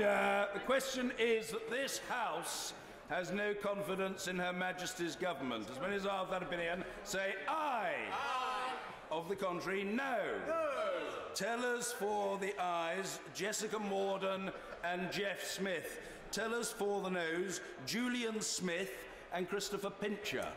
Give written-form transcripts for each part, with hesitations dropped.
Order. The question is that this House has no confidence in Her Majesty's government. As many as are of that opinion, say aye. Aye. Of the contrary, no. No. Tellers for the ayes, Jessica Morden and Jeff Smith. Tellers for the noes, Julian Smith and Christopher Pincher.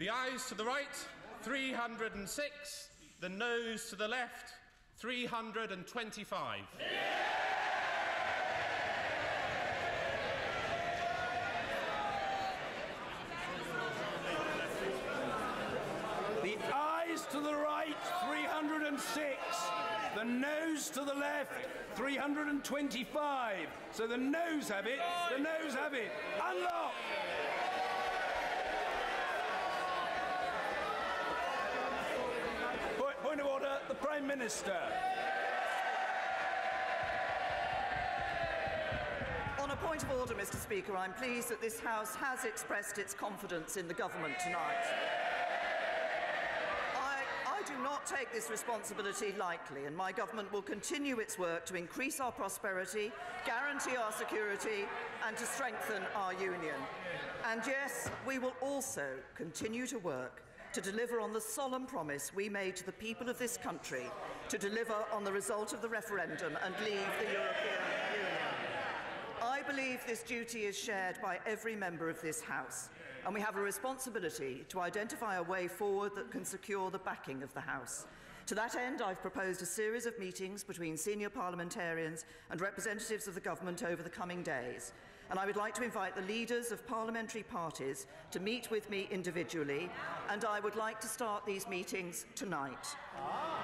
The ayes to the right, 306. The noes to the left, 325. The ayes to the right, 306. The noes to the left, 325. So the noes have it. The noes have it. Unlock. Point of order, the Prime Minister. On a point of order, Mr. Speaker, I'm pleased that this House has expressed its confidence in the government tonight. I do not take this responsibility lightly, and my government will continue its work to increase our prosperity, guarantee our security, and to strengthen our union. And yes, we will also continue to work to deliver on the solemn promise we made to the people of this country to deliver on the result of the referendum and leave the European Union. I believe this duty is shared by every member of this House, and we have a responsibility to identify a way forward that can secure the backing of the House. To that end, I've proposed a series of meetings between senior parliamentarians and representatives of the government over the coming days, and I would like to invite the leaders of parliamentary parties to meet with me individually, and I would like to start these meetings tonight.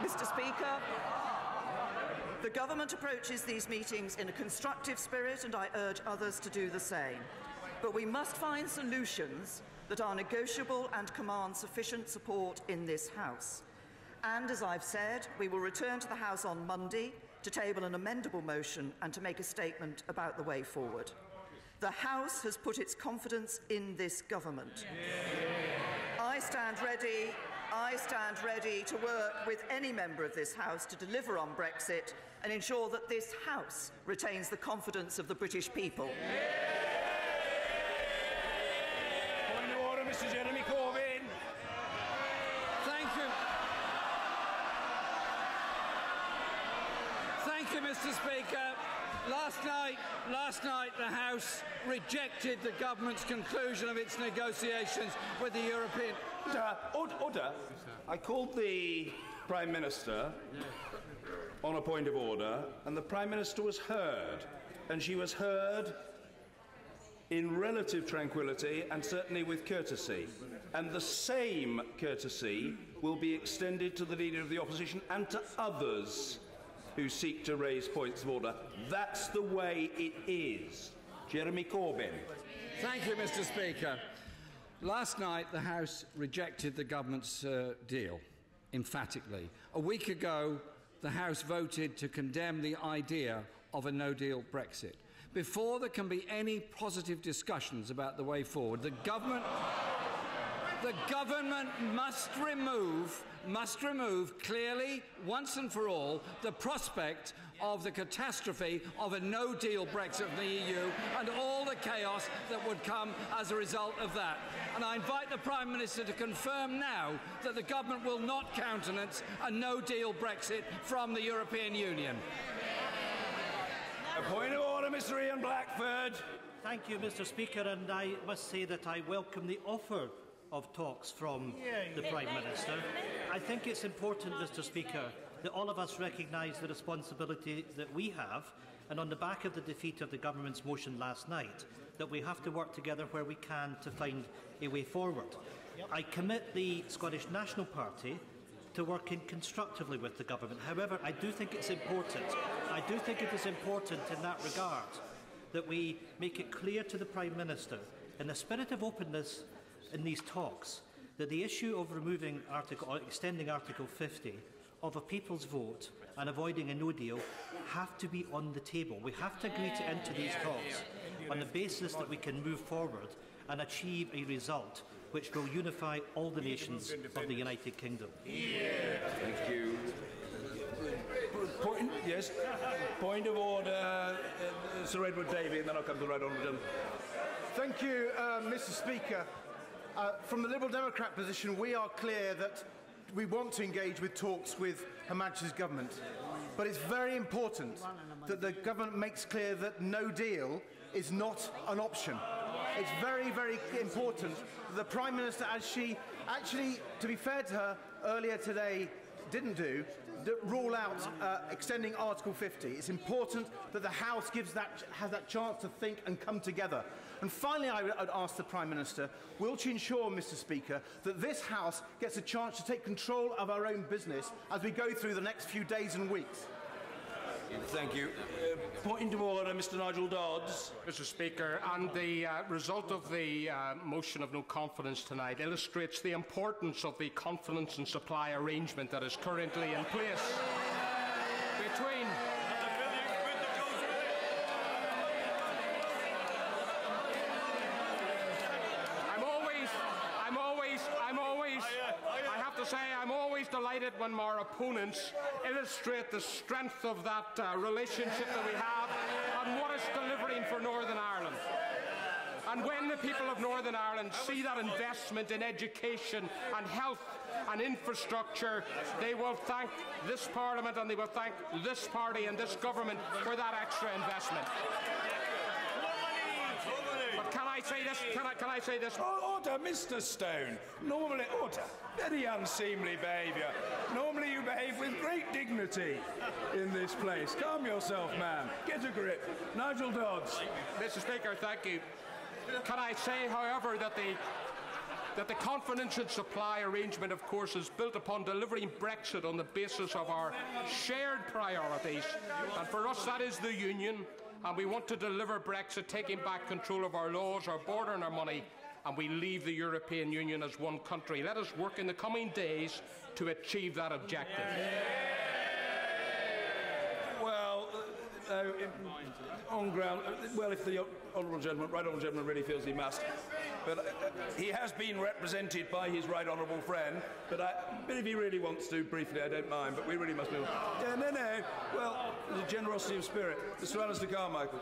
Mr. Speaker, the government approaches these meetings in a constructive spirit, and I urge others to do the same. But we must find solutions that are negotiable and command sufficient support in this House. And as I've said, we will return to the House on Monday to table an amendable motion and to make a statement about the way forward. The House has put its confidence in this government. I stand ready to work with any member of this House to deliver on Brexit and ensure that this House retains the confidence of the British people. Point of order, Mr. Jeremy Corbyn. Thank you. Thank you, Mr. Speaker. Last night the House rejected the government's conclusion of its negotiations with the European... Order. I called the Prime Minister on a point of order, and the Prime Minister was heard. And she was heard in relative tranquility and certainly with courtesy. And the same courtesy will be extended to the Leader of the Opposition and to others who seek to raise points of order. That's the way it is. Jeremy Corbyn. Thank you, Mr. Speaker. Last night, the House rejected the government's deal, emphatically. A week ago, the House voted to condemn the idea of a no-deal Brexit. Before there can be any positive discussions about the way forward, the government must remove clearly, once and for all, the prospect of the catastrophe of a no-deal Brexit from the EU and all the chaos that would come as a result of that. And I invite the Prime Minister to confirm now that the government will not countenance a no-deal Brexit from the European Union. A point of order, Mr. Ian Blackford. Thank you, Mr. Speaker, and I must say that I welcome the offer of talks from the Prime Minister. I think it's important, Mr. Speaker, that all of us recognise the responsibility that we have, and on the back of the defeat of the government's motion last night, that we have to work together where we can to find a way forward. I commit the Scottish National Party to working constructively with the government. However, I do think it's important. I do think it is important in that regard that we make it clear to the Prime Minister, in a spirit of openness in these talks, that the issue of extending Article 50 of a people's vote and avoiding a no deal have to be on the table. We have to agree to enter these talks on the basis that we can move forward and achieve a result which will unify all the nations of the United Kingdom. Thank you. Point of order, Sir Edward Davey, and then I'll come to the right honourable gentleman. Thank you, Mr. Speaker. From the Liberal Democrat position, we are clear that we want to engage with talks with Her Majesty's government. But it's very important that the government makes clear that no deal is not an option. it's very, very important that the Prime Minister, as she actually, to be fair to her, earlier today didn't do, rule out extending Article 50. It's important that the House has that chance to think and come together. And finally, I would ask the Prime Minister, will she ensure, Mr. Speaker, that this House gets a chance to take control of our own business as we go through the next few days and weeks? Thank you. Point of order, Mr. Nigel Dodds. Mr. Speaker, and the result of the motion of no confidence tonight illustrates the importance of the confidence and supply arrangement that is currently in place between I'm always delighted when our opponents illustrate the strength of that relationship that we have and what it's delivering for Northern Ireland. And when the people of Northern Ireland see that investment in education and health and infrastructure, they will thank this Parliament and they will thank this party and this government for that extra investment. But can I say this? Can I say this? Order, Mr. Stone. Normally, order. Very unseemly behaviour. Normally you behave with great dignity in this place. Calm yourself, man. Get a grip. Nigel Dodds. Mr. Speaker, thank you. Can I say, however, that the confidence and supply arrangement, of course, is built upon delivering Brexit on the basis of our shared priorities. And for us, that is the Union. And we want to deliver Brexit, taking back control of our laws, our border and our money, and we leave the European Union as one country. Let us work in the coming days to achieve that objective. Well, on ground, well, if the honourable gentleman really feels he must. But he has been represented by his right honourable friend. But if he really wants to, briefly, I don't mind. But we really must move. No. Well, there's a generosity of spirit. Mr. Alistair Carmichael.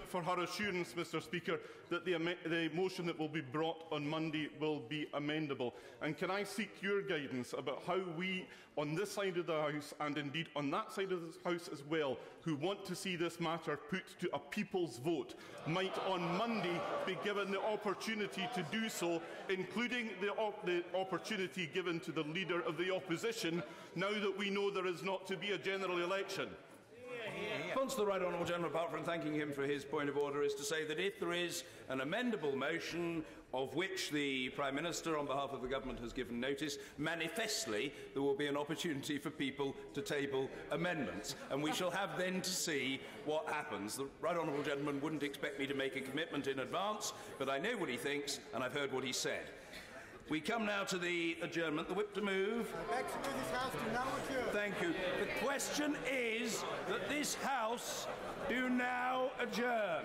For her assurance, Mr. Speaker, that the motion that will be brought on Monday will be amendable. And can I seek your guidance about how we, on this side of the House, and indeed on that side of the House as well, who want to see this matter put to a people's vote, might on Monday be given the opportunity to do so, including the opportunity given to the Leader of the Opposition, now that we know there is not to be a general election? Response to the Right Honourable Gentleman, apart from thanking him for his point of order, is to say that if there is an amendable motion of which the Prime Minister, on behalf of the Government, has given notice, manifestly there will be an opportunity for people to table amendments. And we shall have then to see what happens. The Right Honourable Gentleman wouldn't expect me to make a commitment in advance, but I know what he thinks and I've heard what he said. We come now to the adjournment. The whip to move. I beg to move this House to now adjourn. Thank you. The question is that this House do now adjourn.